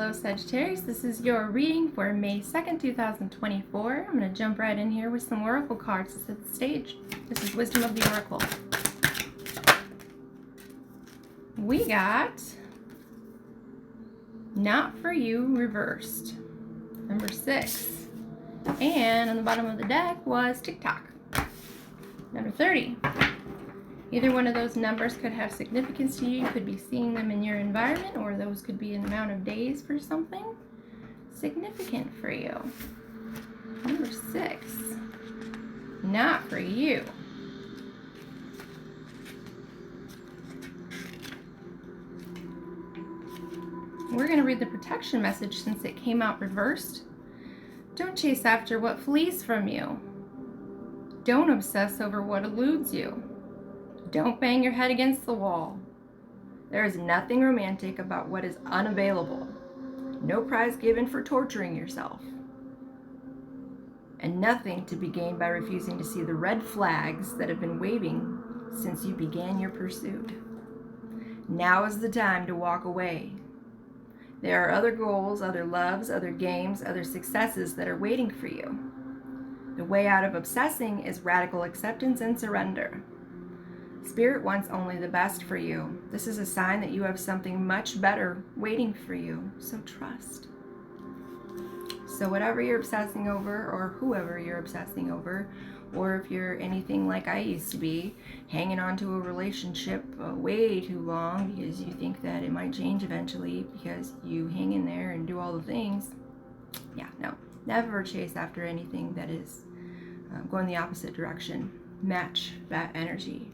Hello Sagittarius, this is your reading for May 2nd, 2024. I'm going to jump right in here with some oracle cards to set the stage. This is Wisdom of the Oracle. We got Not For You reversed, number 6. And on the bottom of the deck was TikTok, number 30. Either one of those numbers could have significance to you. You could be seeing them in your environment, or those could be an amount of days for something significant for you. Number 6, not for you. We're going to read the protection message since it came out reversed. Don't chase after what flees from you. Don't obsess over what eludes you. Don't bang your head against the wall. There is nothing romantic about what is unavailable. No prize given for torturing yourself. And nothing to be gained by refusing to see the red flags that have been waving since you began your pursuit. Now is the time to walk away. There are other goals, other loves, other games, other successes that are waiting for you. The way out of obsessing is radical acceptance and surrender. Spirit wants only the best for you. This is a sign that you have something much better waiting for you, so trust. So whatever you're obsessing over, or whoever you're obsessing over, or if you're anything like I used to be, hanging on to a relationship way too long because you think that it might change eventually because you hang in there and do all the things. Yeah, no. Never chase after anything that is going the opposite direction. Match that energy.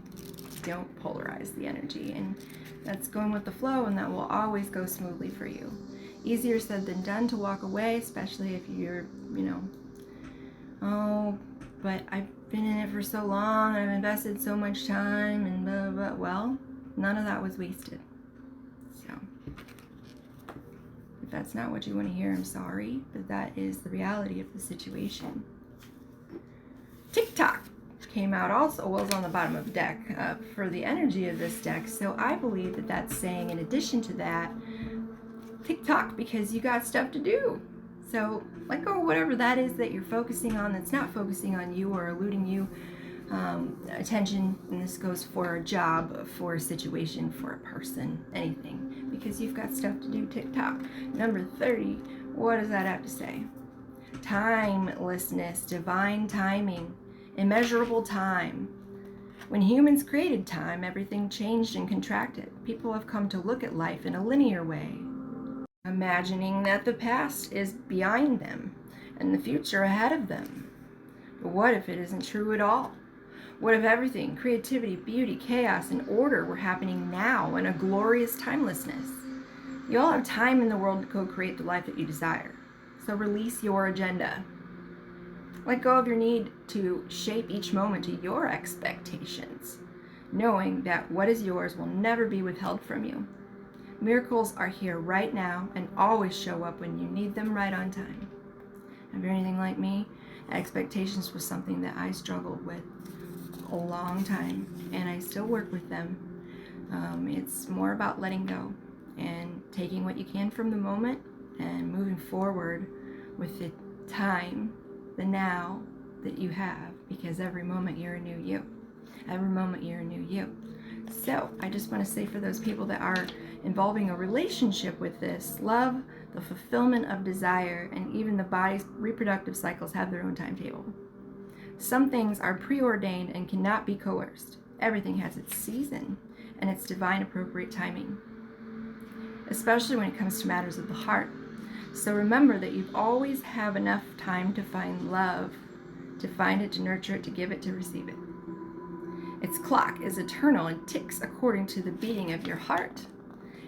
Don't polarize the energy, and that's going with the flow, and that will always go smoothly for you. Easier said than done to walk away, especially if you're, oh, but I've been in it for so long, I've invested so much time, and blah, blah, blah. Well, none of that was wasted. So, if that's not what you want to hear, I'm sorry, but that is the reality of the situation. TikTok came out also, well, it's on the bottom of the deck for the energy of this deck. So I believe that that's saying, in addition to that, TikTok, because you got stuff to do. So let go of whatever that is that you're focusing on that's not focusing on you or eluding you. Attention, and this goes for a job, for a situation, for a person, anything, because you've got stuff to do. TikTok. Number 30, what does that have to say? Timelessness, divine timing. Immeasurable time. When humans created time, everything changed and contracted. People have come to look at life in a linear way, imagining that the past is behind them and the future ahead of them. But what if it isn't true at all? What if everything, creativity, beauty, chaos, and order were happening now in a glorious timelessness? You all have time in the world to co-create the life that you desire. So release your agenda. Let go of your need to shape each moment to your expectations, knowing that what is yours will never be withheld from you. Miracles are here right now and always show up when you need them, right on time. If you're anything like me, expectations was something that I struggled with a long time, and I still work with them. It's more about letting go and taking what you can from the moment and moving forward with the time, the now that you have, because every moment you're a new you. Every moment you're a new you. So I just want to say, for those people that are involving a relationship with this, love, the fulfillment of desire, and even the body's reproductive cycles have their own timetable. Some things are preordained and cannot be coerced. Everything has its season and its divine appropriate timing, especially when it comes to matters of the heart. So remember that you always have enough time to find love, to find it, to nurture it, to give it, to receive it. Its clock is eternal and ticks according to the beating of your heart,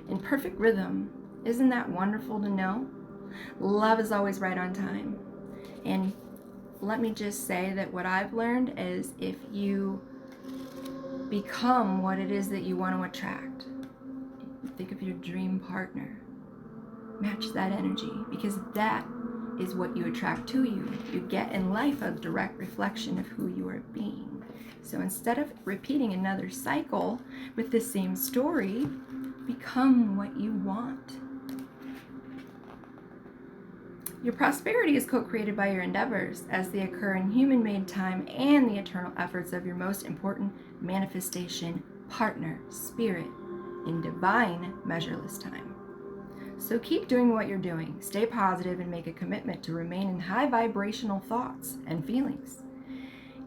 in perfect rhythm. Isn't that wonderful to know? Love is always right on time. And let me just say that what I've learned is, if you become what it is that you want to attract, think of your dream partner, match that energy, because that is what you attract to you. You get in life a direct reflection of who you are being. So instead of repeating another cycle with the same story, become what you want. Your prosperity is co-created by your endeavors as they occur in human-made time and the eternal efforts of your most important manifestation partner, spirit, in divine measureless time. So keep doing what you're doing. Stay positive and make a commitment to remain in high vibrational thoughts and feelings.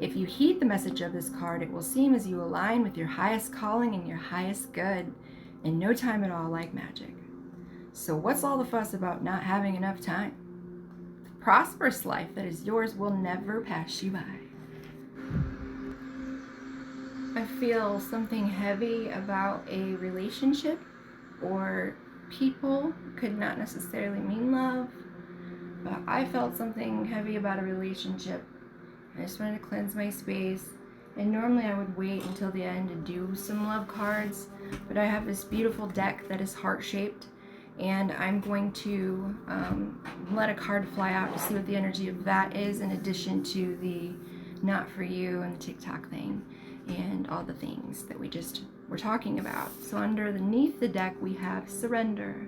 If you heed the message of this card, it will seem as you align with your highest calling and your highest good in no time at all, like magic. So what's all the fuss about not having enough time? The prosperous life that is yours will never pass you by. I feel something heavy about a relationship or people. Could not necessarily mean love, but I felt something heavy about a relationship. I just wanted to cleanse my space, and normally I would wait until the end to do some love cards, but I have this beautiful deck that is heart-shaped, and I'm going to let a card fly out to see what the energy of that is, in addition to the not for you and the TikTok thing and all the things that we just were talking about. So underneath the deck we have surrender.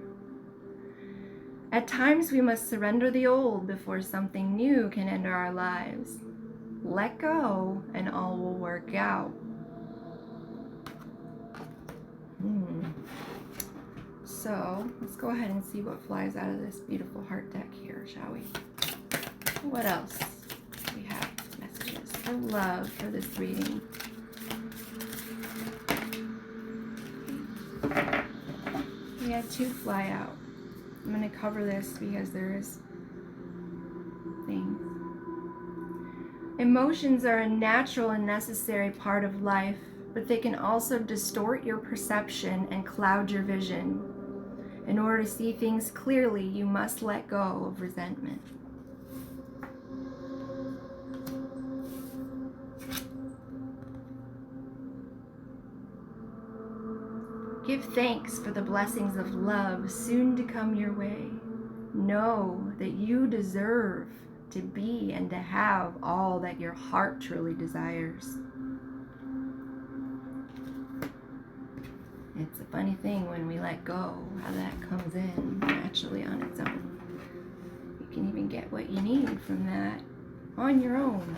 At times we must surrender the old before something new can enter our lives. Let go and all will work out. So let's go ahead and see what flies out of this beautiful heart deck here, shall we? What else? We have messages for love for this reading. We had 2 fly out. I'm going to cover this because there's things. Emotions are a natural and necessary part of life, but they can also distort your perception and cloud your vision. In order to see things clearly, you must let go of resentment. Give thanks for the blessings of love soon to come your way. Know that you deserve to be and to have all that your heart truly desires. It's a funny thing when we let go, how that comes in naturally on its own. You can even get what you need from that on your own.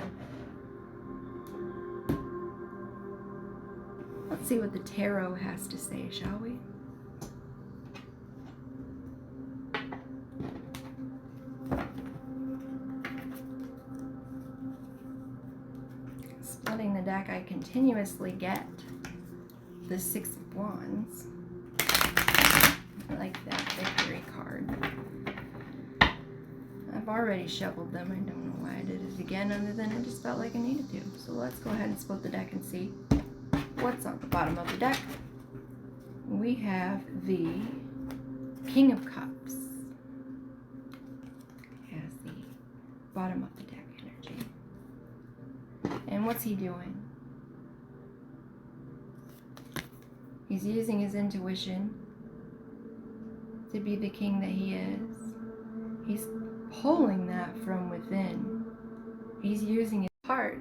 Let's see what the tarot has to say, shall we? Splitting the deck, I continuously get the 6 of Wands. I like that victory card. I've already shuffled them. I don't know why I did it again, other than I just felt like I needed to. So let's go ahead and split the deck and see what's on the bottom of the deck. We have the King of Cups as the bottom of the deck energy. And what's he doing? He's using his intuition to be the king that he is. He's pulling that from within. He's using his heart.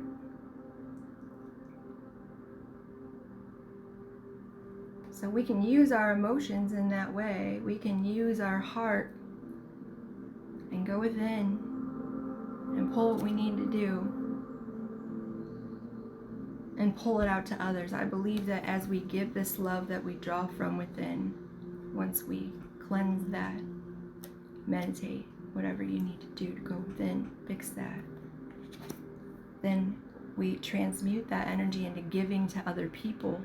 So we can use our emotions in that way. We can use our heart and go within and pull what we need to do and pull it out to others. I believe that as we give this love that we draw from within, once we cleanse that, meditate, whatever you need to do to go within, fix that, then we transmute that energy into giving to other people.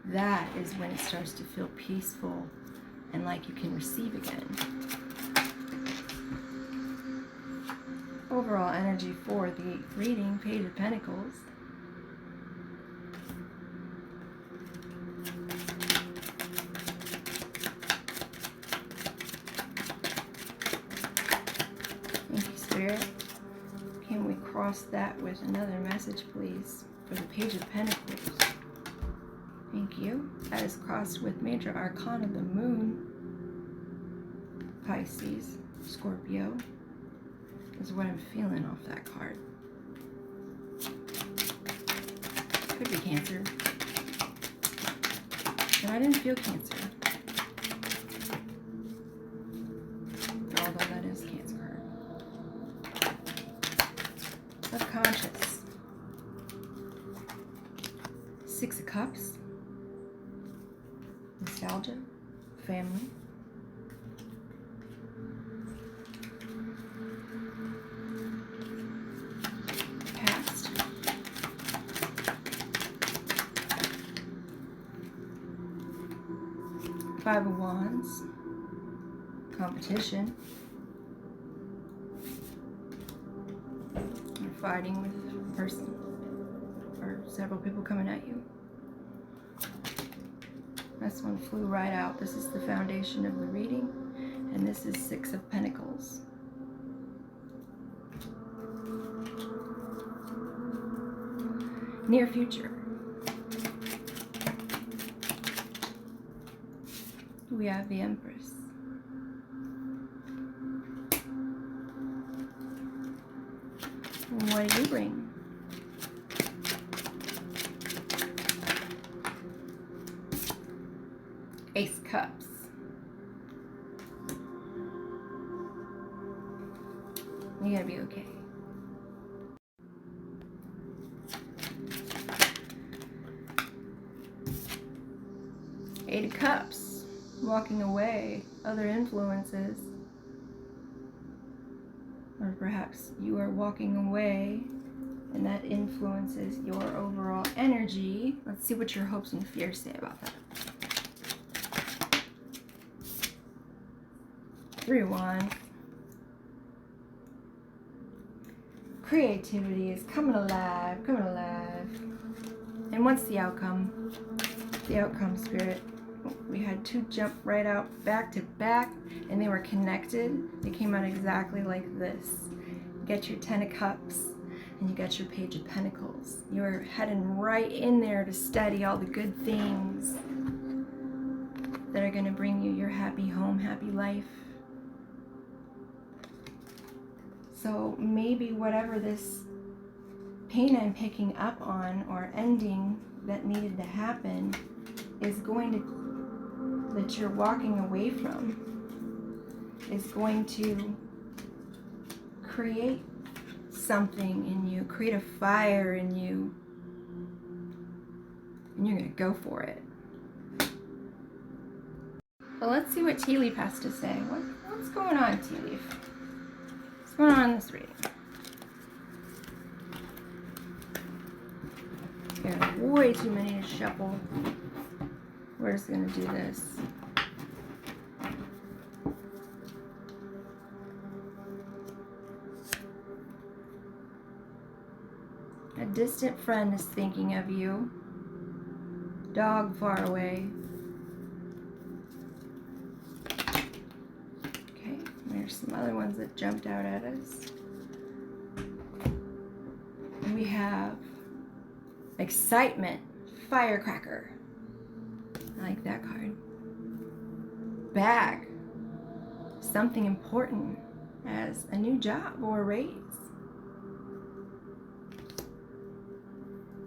That is when it starts to feel peaceful and like you can receive again. Overall energy for the reading, Page of Pentacles. Thank you, Spirit. Can we cross that with another message, please, for the Page of Pentacles? Thank you. That is crossed with Major Arcana, the Moon, Pisces, Scorpio, is what I'm feeling off that card. Could be Cancer. But I didn't feel Cancer. Although that is Cancer card. Six of Cups. Nostalgia. Family. Past. Five of Wands. Competition. You're fighting with a person or several people coming at you. This one flew right out. This is the foundation of the reading, and this is Six of Pentacles. Near future. We have the Empress. What do you bring? Ace of Cups. You're gonna be okay. Eight of Cups. Walking away. Other influences. Or perhaps you are walking away and that influences your overall energy. Let's see what your hopes and fears say about that. Three of Wands. Creativity is coming alive, coming alive. And what's the outcome? The outcome, Spirit. We had two jump right out back to back, and they were connected. They came out exactly like this. You get your Ten of Cups, and you got your Page of Pentacles. You're heading right in there to study all the good things that are going to bring you your happy home, happy life. So maybe whatever this pain I'm picking up on or ending that needed to happen is going to, that you're walking away from, is going to create something in you, create a fire in you, and you're going to go for it. But let's see what Tea Leaf has to say. What's going on, Tea Leaf? What's going on in this reading? There are way too many to shuffle. We're just going to do this. A distant friend is thinking of you. Dog far away. Okay, there's some other ones that jumped out at us. And we have excitement, firecracker. I like that card. Bag, something important as a new job or a raise.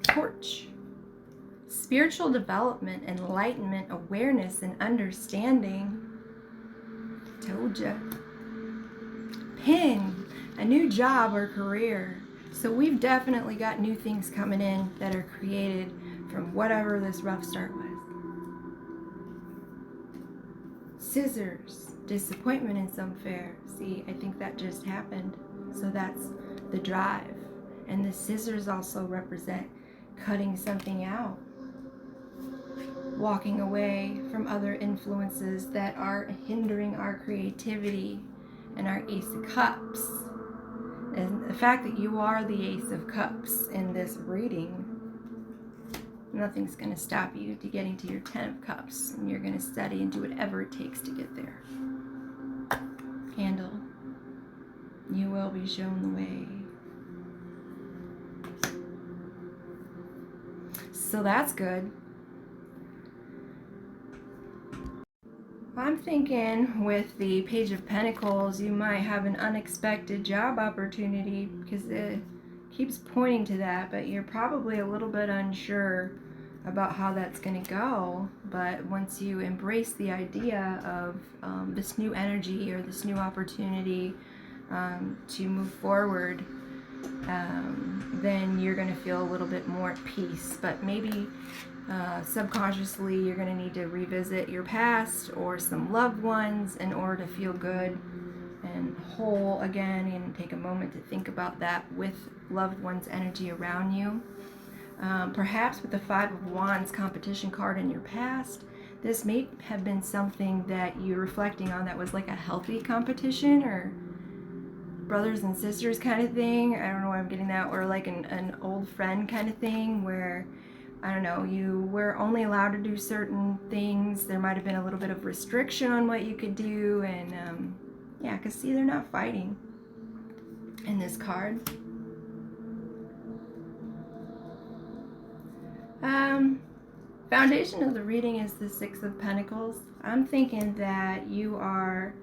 Torch, spiritual development, enlightenment, awareness, and understanding. Told ya. Pin, a new job or career. So we've definitely got new things coming in that are created from whatever this rough start was. Scissors, disappointment in some fair. See, I think that just happened. So that's the drive. And the scissors also represent cutting something out. Walking away from other influences that are hindering our creativity. And our Ace of Cups. And the fact that you are the Ace of Cups in this reading, nothing's going to stop you to getting to your Ten of Cups. And you're going to study and do whatever it takes to get there. Candle, you will be shown the way. So that's good. I'm thinking with the Page of Pentacles, you might have an unexpected job opportunity because it keeps pointing to that, but you're probably a little bit unsure about how that's going to go. But once you embrace the idea of this new energy or this new opportunity to move forward, then you're going to feel a little bit more at peace. But maybe subconsciously you're going to need to revisit your past or some loved ones in order to feel good and whole again, and take a moment to think about that with loved ones' energy around you. Perhaps with the Five of Wands competition card in your past, this may have been something that you're reflecting on that was like a healthy competition or brothers and sisters kind of thing. I don't know why I'm getting that. Or like an old friend kind of thing where, I don't know, you were only allowed to do certain things. There might have been a little bit of restriction on what you could do. And yeah, because see, they're not fighting in this card. Foundation of the reading is the Six of Pentacles. I'm thinking that you are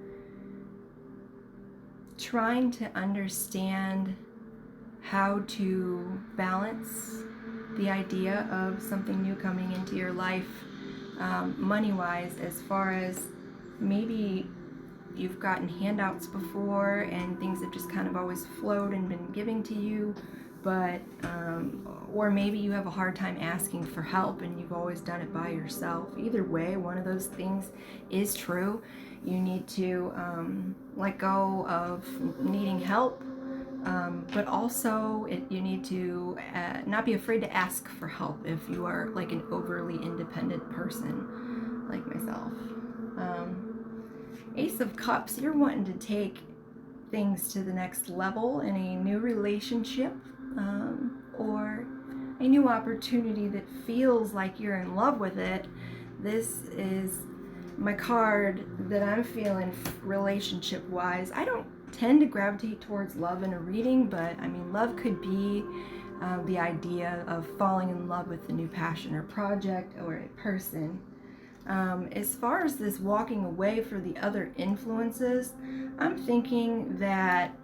trying to understand how to balance the idea of something new coming into your life, money-wise, as far as maybe you've gotten handouts before and things have just kind of always flowed and been given to you, but or maybe you have a hard time asking for help and you've always done it by yourself. Either way, one of those things is true. You need to let go of needing help, but also you need to not be afraid to ask for help if you are like an overly independent person like myself. Ace of Cups, you're wanting to take things to the next level in a new relationship, or a new opportunity that feels like you're in love with it. This is my card that I'm feeling relationship wise. I don't tend to gravitate towards love in a reading, but I mean, love could be the idea of falling in love with a new passion or project or a person. As far as this walking away for the other influences, I'm thinking that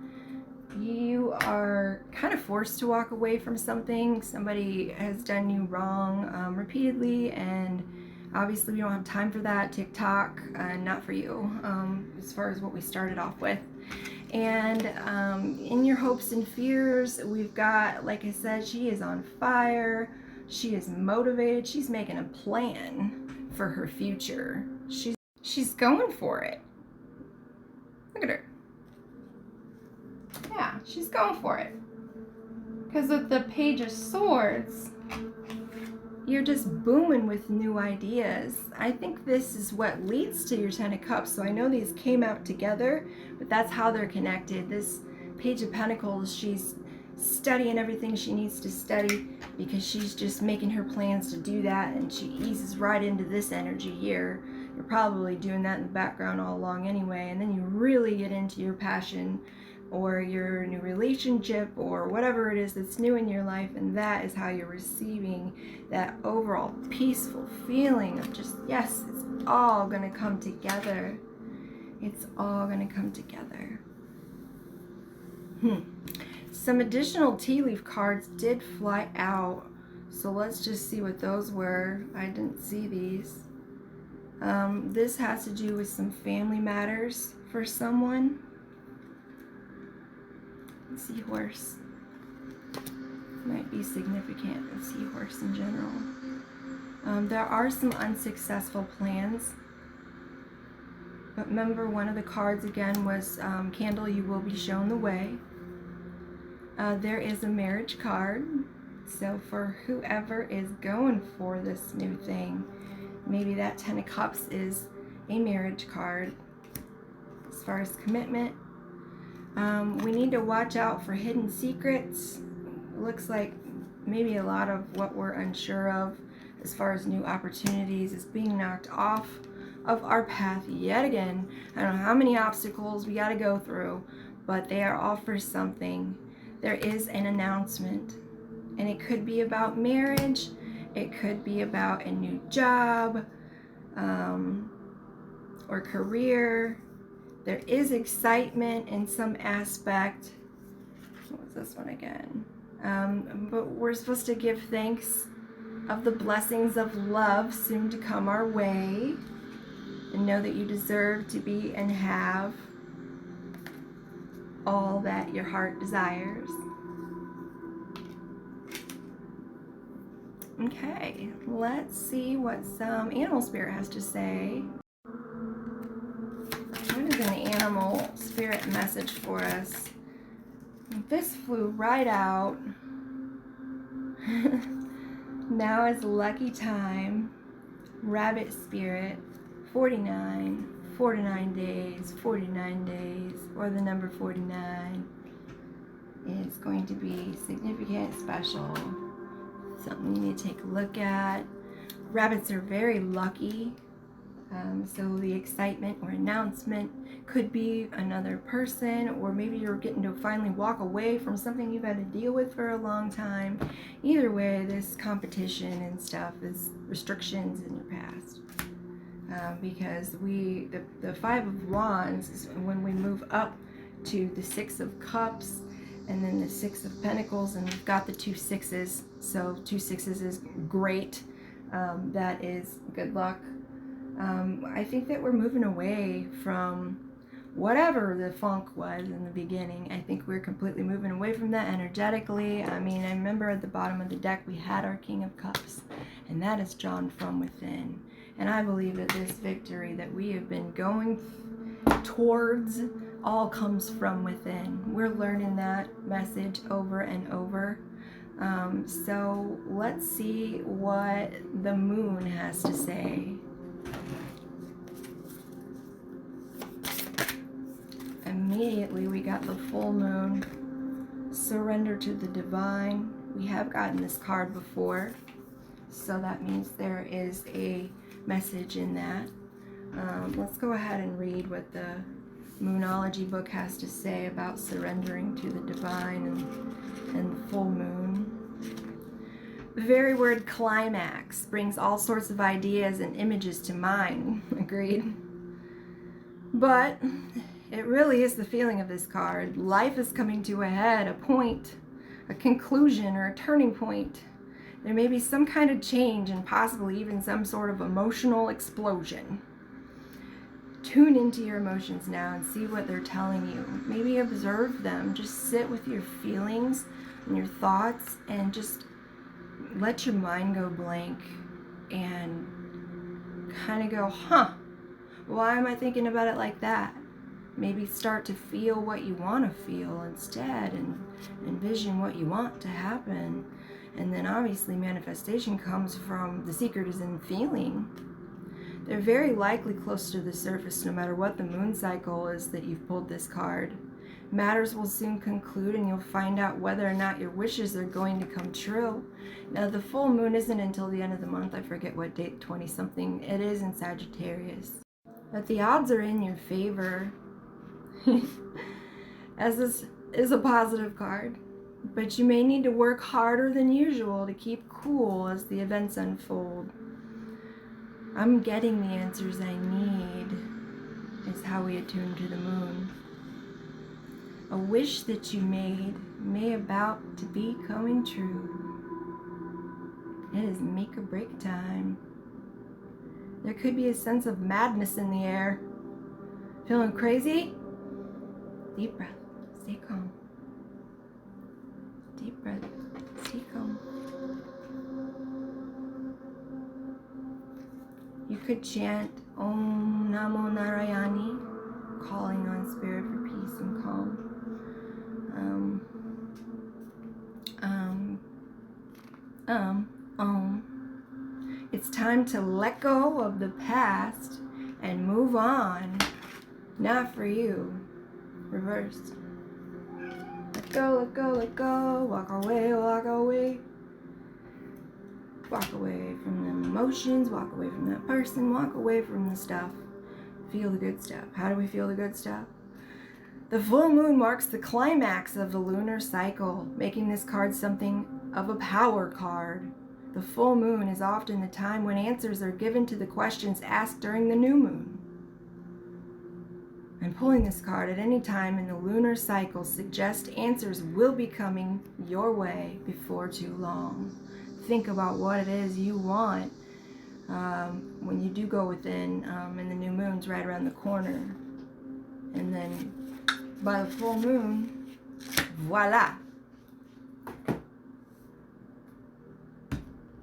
you are kind of forced to walk away from something. Somebody has done you wrong repeatedly, and obviously we don't have time for that. TikTok, not for you, as far as what we started off with. And in your hopes and fears, we've got, like I said, she is on fire. She is motivated. She's making a plan for her future. She's going for it. Look at her. Yeah, she's going for it. Because with the Page of Swords, you're just booming with new ideas. I think this is what leads to your Ten of Cups. So I know these came out together, but that's how they're connected. This Page of Pentacles, she's studying everything she needs to study because she's just making her plans to do that, and she eases right into this energy here. You're probably doing that in the background all along anyway, and then you really get into your passion or your new relationship or whatever it is that's new in your life, and that is how you're receiving that overall peaceful feeling of just, yes, it's all gonna come together. It's all gonna come together. Some additional tea leaf cards did fly out, so let's just see what those were. I didn't see these. This has to do with some family matters for someone. Seahorse might be significant of seahorse in general. There are some unsuccessful plans, but remember, one of the cards again was Candle, you will be shown the way. There is a marriage card, so for whoever is going for this new thing, maybe that Ten of Cups is a marriage card. As far as commitment, we need to watch out for hidden secrets. It looks like maybe a lot of what we're unsure of as far as new opportunities is being knocked off of our path yet again. I don't know how many obstacles we got to go through, but they are all for something. There is an announcement, and it could be about marriage, it could be about a new job or career. There is excitement in some aspect. What was this one again? But we're supposed to give thanks of the blessings of love soon to come our way, and know that you deserve to be and have all that your heart desires. Okay, let's see what some animal spirit has to say. What is an animal spirit message for us? This flew right out. Now is lucky time. Rabbit spirit, 49, 49 days, 49 days, or the number 49 is going to be significant, special, something you need to take a look at. Rabbits are very lucky. So the excitement or announcement could be another person, or maybe you're getting to finally walk away from something you've had to deal with for a long time. Either way, this competition and stuff is restrictions in your past. Because the Five of Wands is when we move up to the Six of Cups and then the Six of Pentacles, and we've got the two sixes. So two sixes is great. That is good luck. I think that we're moving away from whatever the funk was in the beginning. I think we're completely moving away from that energetically. I mean, I remember at the bottom of the deck we had our King of Cups, and that is drawn from within. And I believe that this victory that we have been going towards all comes from within. We're learning that message over and over. So let's see what the moon has to say. Immediately we got the full moon, surrender to the divine. We have gotten this card before, so that means there is a message in that. Let's go ahead and read what the Moonology book has to say about surrendering to the divine and the full moon. The very word climax brings all sorts of ideas and images to mind. Agreed. But it really is the feeling of this card. Life is coming to a head, a point, a conclusion, or a turning point. There may be some kind of change and possibly even some sort of emotional explosion. Tune into your emotions now and see what they're telling you. Maybe observe them. Just sit with your feelings and your thoughts and just let your mind go blank and kind of go, why am I thinking about it like that? Maybe start to feel what you want to feel instead and envision what you want to happen. And then obviously manifestation comes from, the secret is in feeling. They're very likely close to the surface no matter what the moon cycle is that you've pulled this card. Matters will soon conclude and you'll find out whether or not your wishes are going to come true. Now the full moon isn't until the end of the month. I forget what date, 20 something. It is in Sagittarius. But the odds are in your favor. As this is a positive card. But you may need to work harder than usual to keep cool as the events unfold. I'm getting the answers I need, is how we attune to the moon. A wish that you made may about to be coming true. It is make or break time. There could be a sense of madness in the air. Feeling crazy? Deep breath. Stay calm. Deep breath. Stay calm. You could chant Om Namo Narayani, calling on spirit for peace and calm. It's time to let go of the past and move on. Not for you. Reversed. Let go, let go, let go. Walk away, walk away. Walk away from the emotions, walk away from that person, walk away from the stuff. Feel the good stuff. How do we feel the good stuff? The full moon marks the climax of the lunar cycle, making this card something of a power card. The full moon is often the time when answers are given to the questions asked during the new moon. And pulling this card at any time in the lunar cycle suggests answers will be coming your way before too long. Think about what it is you want when you do go within, and the new moon's right around the corner. And then by the full moon, voila.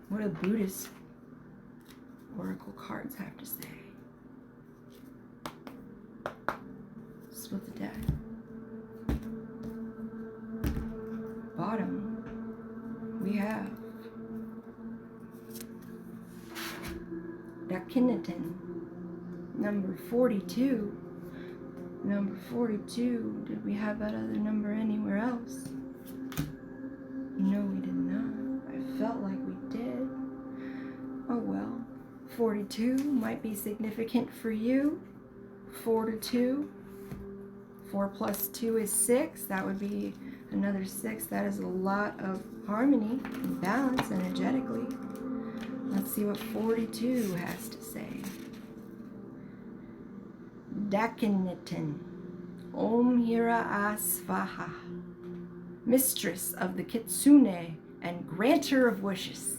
What do Buddhist oracle cards have to say? Split the deck. Bottom, we have Dakinitan, number 42. Number 42. Did we have that other number anywhere else? No, we did not. I felt like we did. Oh well. 42 might be significant for you. 4 to 2. 4 plus 2 is 6. That would be another 6. That is a lot of harmony and balance energetically. Let's see what 42 has to say. Dakinitan, Om Hira Asvaha, mistress of the Kitsune and granter of wishes.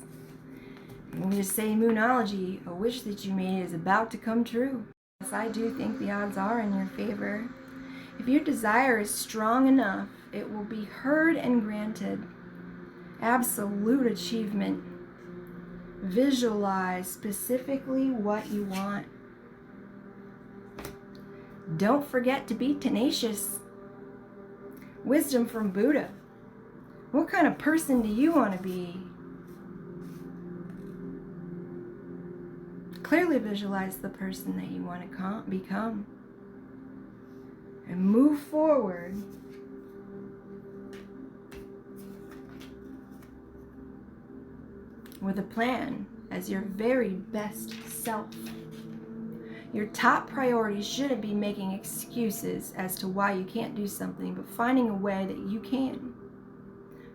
When we just say moonology, a wish that you made is about to come true. Yes, I do think the odds are in your favor. If your desire is strong enough, it will be heard and granted. Absolute achievement. Visualize specifically what you want. Don't forget to be tenacious. Wisdom from Buddha. What kind of person do you want to be? Clearly visualize the person that you want to become. And move forward. With a plan as your very best self. Your top priority shouldn't be making excuses as to why you can't do something, but finding a way that you can.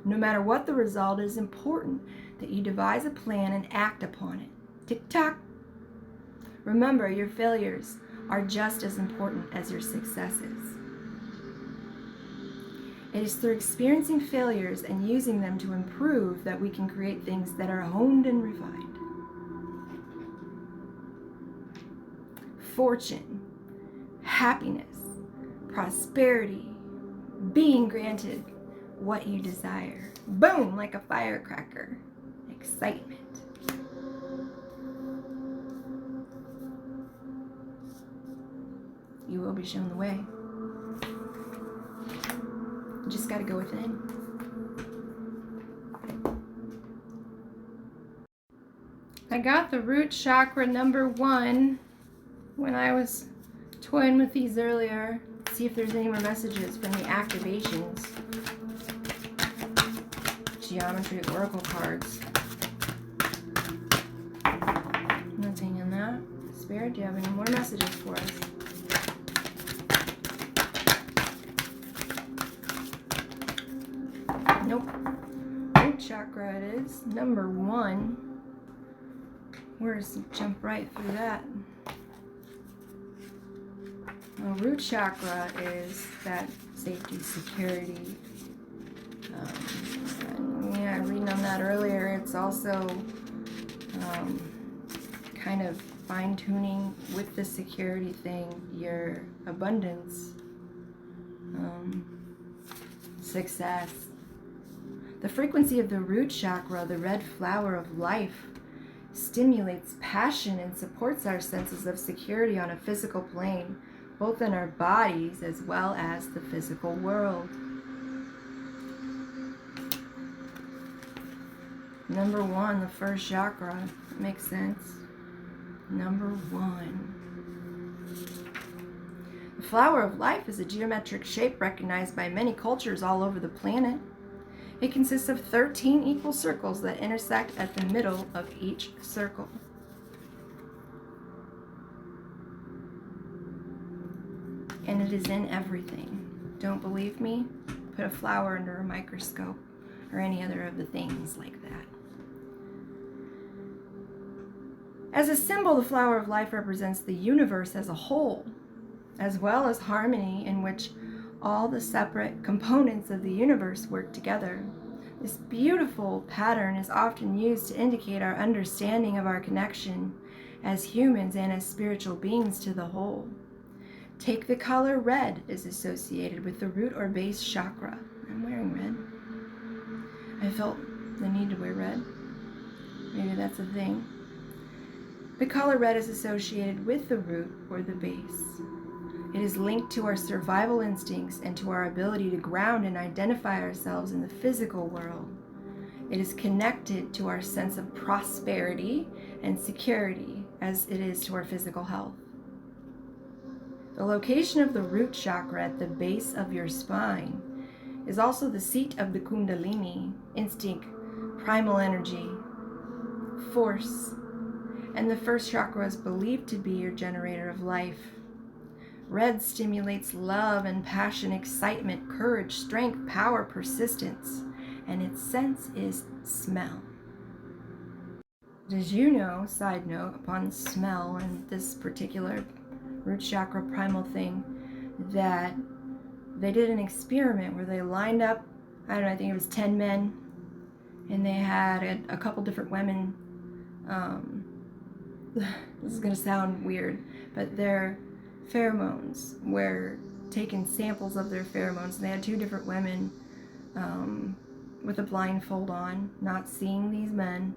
No matter what the result, it is important that you devise a plan and act upon it. Tick-tock. Remember, your failures are just as important as your successes. It is through experiencing failures and using them to improve that we can create things that are honed and refined. Fortune, happiness, prosperity, being granted what you desire. Boom, like a firecracker. Excitement. You will be shown the way. You just got to go within. I got the root chakra number 1 when I was toying with these earlier. Let's see if there's any more messages from the activations. Geometry oracle cards. Nothing in that. Spirit, do you have any more messages for us? Nope. Root chakra it is. Number 1. Where's jump right through that? Well, root chakra is that safety, security. Yeah, reading on that earlier, it's also kind of fine-tuning with the security thing, your abundance, success. The frequency of the root chakra, the red flower of life, stimulates passion and supports our senses of security on a physical plane, both in our bodies as well as the physical world. Number 1, the first chakra. Makes sense. Number 1. The flower of life is a geometric shape recognized by many cultures all over the planet. It consists of 13 equal circles that intersect at the middle of each circle. And it is in everything. Don't believe me? Put a flower under a microscope or any other of the things like that. As a symbol, the flower of life represents the universe as a whole, as well as harmony in which all the separate components of the universe work together. This beautiful pattern is often used to indicate our understanding of our connection as humans and as spiritual beings to the whole. Take the color red is associated with the root or base chakra. I'm wearing red. I felt the need to wear red. Maybe that's a thing. The color red is associated with the root or the base. It is linked to our survival instincts and to our ability to ground and identify ourselves in the physical world. It is connected to our sense of prosperity and security as it is to our physical health. The location of the root chakra at the base of your spine is also the seat of the Kundalini, instinct, primal energy, force, and the first chakra is believed to be your generator of life. Red stimulates love and passion, excitement, courage, strength, power, persistence, and its sense is smell. Did you know, side note, upon smell and this particular root chakra primal thing, that they did an experiment where they lined up, I don't know, I think it was 10 men, and they had a couple different women. This is going to sound weird, but their pheromones were taking samples of their pheromones, and they had two different women with a blindfold on, not seeing these men,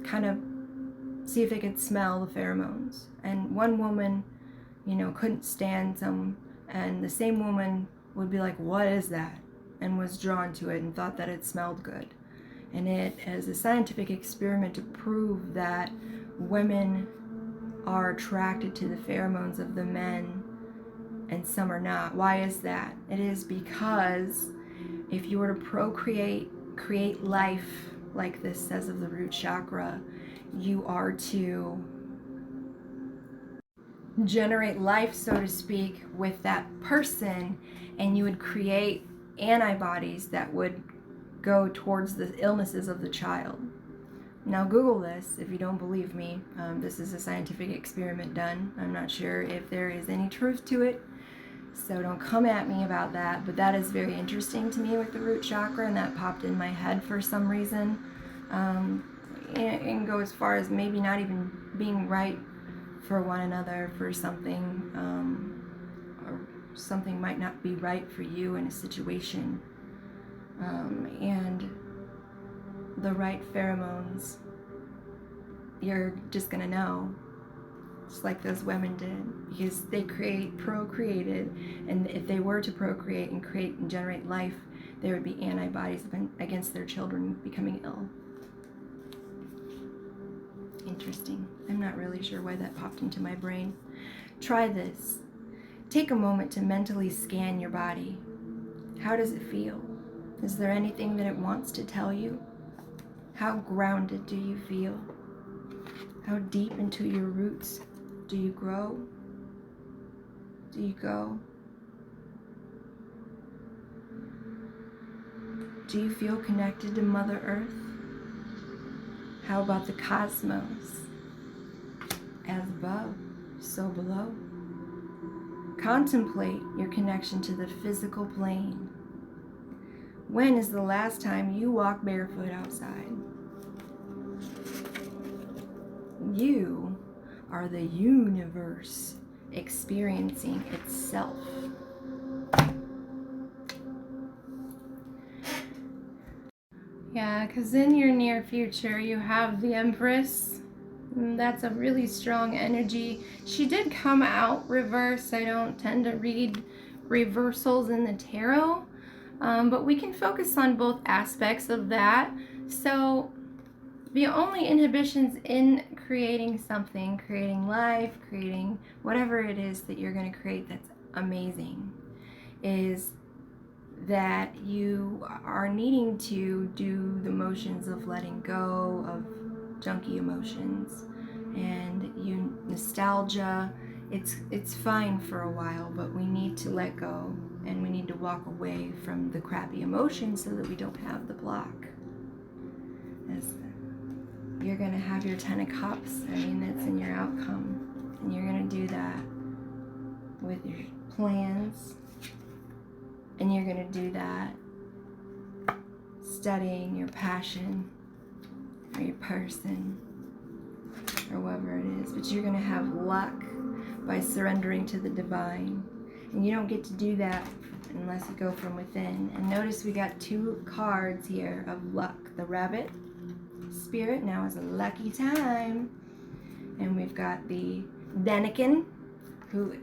kind of see if they could smell the pheromones. And one woman, couldn't stand some, and the same woman would be like, "What is that?" and was drawn to it and thought that it smelled good. And it is a scientific experiment to prove that women are attracted to the pheromones of the men and some are not. Why is that? It is because if you were to procreate, create life, like this says of the root chakra, you are to generate life, so to speak, with that person, and you would create antibodies that would go towards the illnesses of the child. Now Google this if you don't believe me. This is a scientific experiment done. I'm not sure if there is any truth to it, so don't come at me about that, but that is very interesting to me with the root chakra, and that popped in my head for some reason. And go as far as maybe not even being right for one another for something, or something might not be right for you in a situation. And the right pheromones, you're just gonna know, just like those women did, because they procreated, and if they were to procreate and create and generate life, there would be antibodies against their children becoming ill. Interesting. I'm not really sure why that popped into my brain. Try this. Take a moment to mentally scan your body. How does it feel? Is there anything that it wants to tell you? How grounded do you feel? How deep into your roots do you grow? Do you go? Do you feel connected to Mother Earth? How about the cosmos? As above, so below. Contemplate your connection to the physical plane. When is the last time you walked barefoot outside? You are the universe experiencing itself. Yeah, because in your near future you have the Empress. That's a really strong energy. She did come out reverse. I don't tend to read reversals in the tarot, but we can focus on both aspects of that. So the only inhibitions in creating something, creating life, creating whatever it is that you're going to create that's amazing, is that you are needing to do the motions of letting go of junky emotions, and nostalgia. It's fine for a while, but we need to let go, and we need to walk away from the crappy emotions so that we don't have the block. As you're gonna have your 10 of Cups. I mean, that's in your outcome, and you're gonna do that with your plans. And you're going to do that studying your passion or your person or whatever it is. But you're going to have luck by surrendering to the divine. And you don't get to do that unless you go from within. And notice we got two cards here of luck. The rabbit Spirit, now is a lucky time. And we've got the Denikin, who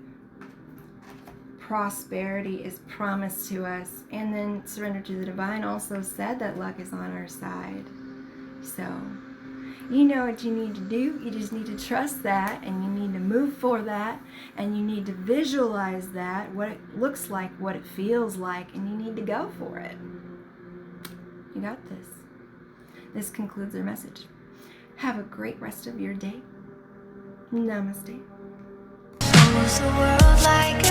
prosperity is promised to us. And then Surrender to the Divine also said that luck is on our side. So, you know what you need to do. You just need to trust that, and you need to move for that, and you need to visualize that, what it looks like, what it feels like, and you need to go for it. You got this. This concludes our message. Have a great rest of your day. Namaste. Almost the world like